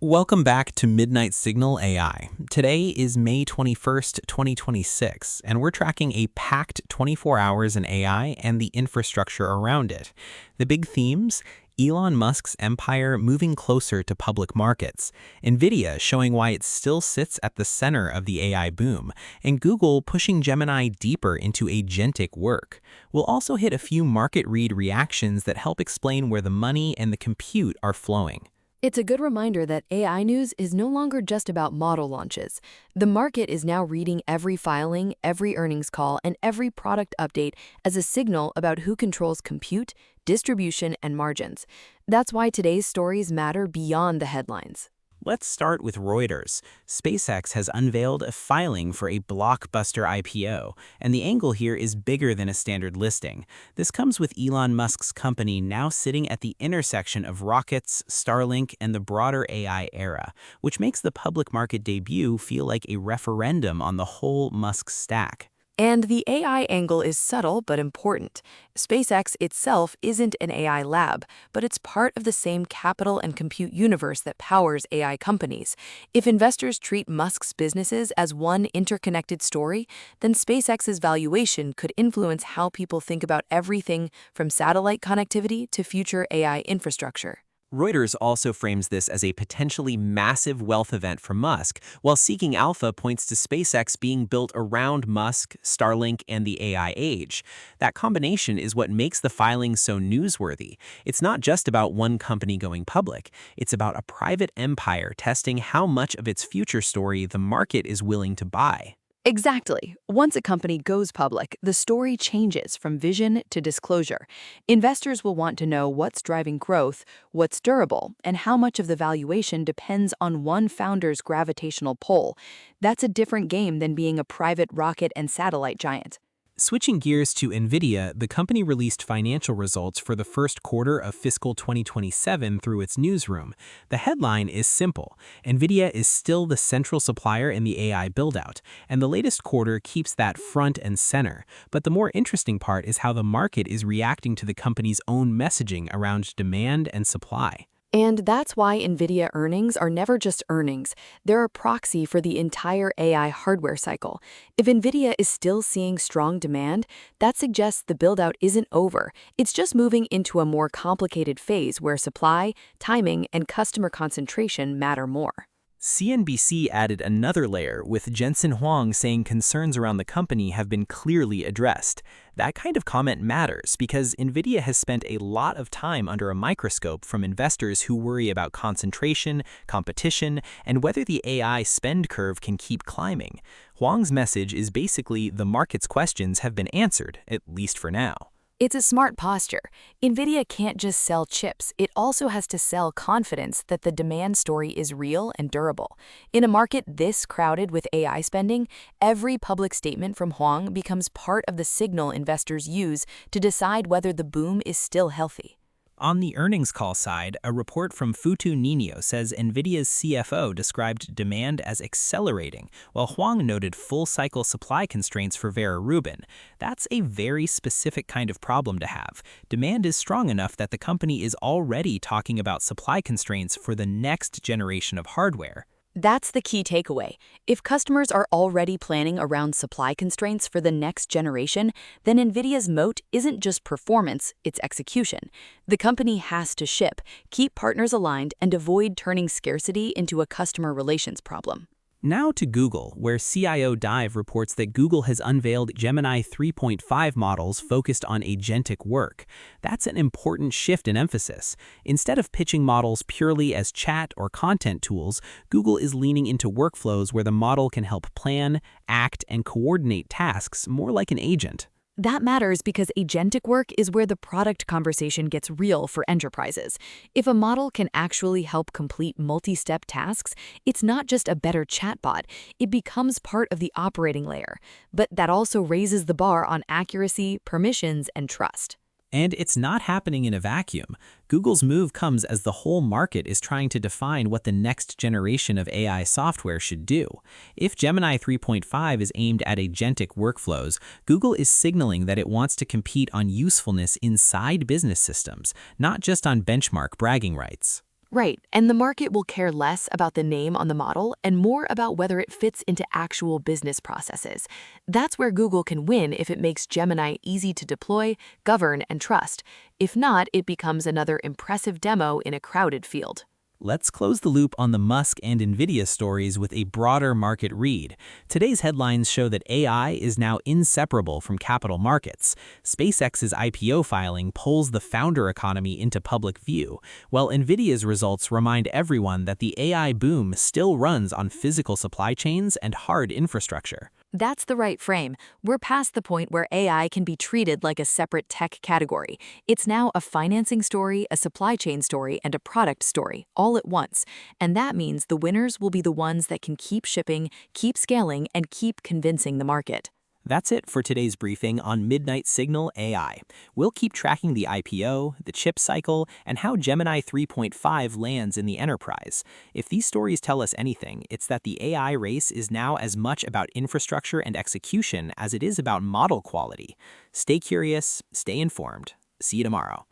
Welcome back to Midnight Signal AI. Today is May 21st, 2026, and we're tracking a packed 24 hours in AI and the infrastructure around it. The big themes: Elon Musk's empire moving closer to public markets, Nvidia showing why it still sits at the center of the AI boom, and Google pushing Gemini deeper into agentic work. We'll also hit a few market read reactions that help explain where the money and the compute are flowing. It's a good reminder that AI news is no longer just about model launches. The market is now reading every filing, every earnings call, and every product update as a signal about who controls compute, distribution, and margins. That's why today's stories matter beyond the headlines. Let's start with Reuters. SpaceX has unveiled a filing for a blockbuster IPO, and the angle here is bigger than a standard listing. This comes with Elon Musk's company now sitting at the intersection of rockets, Starlink, and the broader AI era, which makes the public market debut feel like a referendum on the whole Musk stack. And the AI angle is subtle but important. SpaceX itself isn't an AI lab, but it's part of the same capital and compute universe that powers AI companies. If investors treat Musk's businesses as one interconnected story, then SpaceX's valuation could influence how people think about everything from satellite connectivity to future AI infrastructure. Reuters also frames this as a potentially massive wealth event for Musk, while Seeking Alpha points to SpaceX being built around Musk, Starlink, and the AI age. That combination is what makes the filing so newsworthy. It's not just about one company going public. It's about a private empire testing how much of its future story the market is willing to buy. Exactly. Once a company goes public, the story changes from vision to disclosure. Investors will want to know what's driving growth, what's durable, and how much of the valuation depends on one founder's gravitational pull. That's a different game than being a private rocket and satellite giant. Switching gears to Nvidia, the company released financial results for the first quarter of fiscal 2027 through its Newsroom. The headline is simple: Nvidia is still the central supplier in the AI buildout, and the latest quarter keeps that front and center. But the more interesting part is how the market is reacting to the company's own messaging around demand and supply. And that's why Nvidia earnings are never just earnings. They're a proxy for the entire AI hardware cycle. If Nvidia is still seeing strong demand, that suggests the build-out isn't over. It's just moving into a more complicated phase where supply, timing, and customer concentration matter more. CNBC added another layer, with Jensen Huang saying concerns around the company have been clearly addressed. That kind of comment matters because Nvidia has spent a lot of time under a microscope from investors who worry about concentration, competition, and whether the AI spend curve can keep climbing. Huang's message is basically the market's questions have been answered, at least for now. It's a smart posture. Nvidia can't just sell chips, it also has to sell confidence that the demand story is real and durable. In a market this crowded with AI spending, every public statement from Huang becomes part of the signal investors use to decide whether the boom is still healthy. On the earnings call side, a report from富途牛牛says Nvidia's CFO described demand as accelerating, while Huang noted full-cycle supply constraints for Vera Rubin. That's a very specific kind of problem to have. Demand is strong enough that the company is already talking about supply constraints for the next generation of hardware. That's the key takeaway. If customers are already planning around supply constraints for the next generation, then Nvidia's moat isn't just performance, it's execution. The company has to ship, keep partners aligned, and avoid turning scarcity into a customer relations problem. Now to Google, where CIO Dive reports that Google has unveiled Gemini 3.5 models focused on agentic work. That's an important shift in emphasis. Instead of pitching models purely as chat or content tools, Google is leaning into workflows where the model can help plan, act, and coordinate tasks more like an agent. That matters because agentic work is where the product conversation gets real for enterprises. If a model can actually help complete multi-step tasks, it's not just a better chatbot, it becomes part of the operating layer. But that also raises the bar on accuracy, permissions, and trust. And it's not happening in a vacuum. Google's move comes as the whole market is trying to define what the next generation of AI software should do. If Gemini 3.5 is aimed at agentic workflows, Google is signaling that it wants to compete on usefulness inside business systems, not just on benchmark bragging rights. Right, and the market will care less about the name on the model and more about whether it fits into actual business processes. That's where Google can win if it makes Gemini easy to deploy, govern, and trust. If not, it becomes another impressive demo in a crowded field. Let's close the loop on the Musk and Nvidia stories with a broader market read. Today's headlines show that AI is now inseparable from capital markets. SpaceX's IPO filing pulls the founder economy into public view, while Nvidia's results remind everyone that the AI boom still runs on physical supply chains and hard infrastructure. That's the right frame. We're past the point where AI can be treated like a separate tech category. It's now a financing story, a supply chain story, and a product story, all at once. And that means the winners will be the ones that can keep shipping, keep scaling, and keep convincing the market. That's it for today's briefing on Midnight Signal AI. We'll keep tracking the IPO, the chip cycle, and how Gemini 3.5 lands in the enterprise. If these stories tell us anything, it's that the AI race is now as much about infrastructure and execution as it is about model quality. Stay curious, stay informed. See you tomorrow.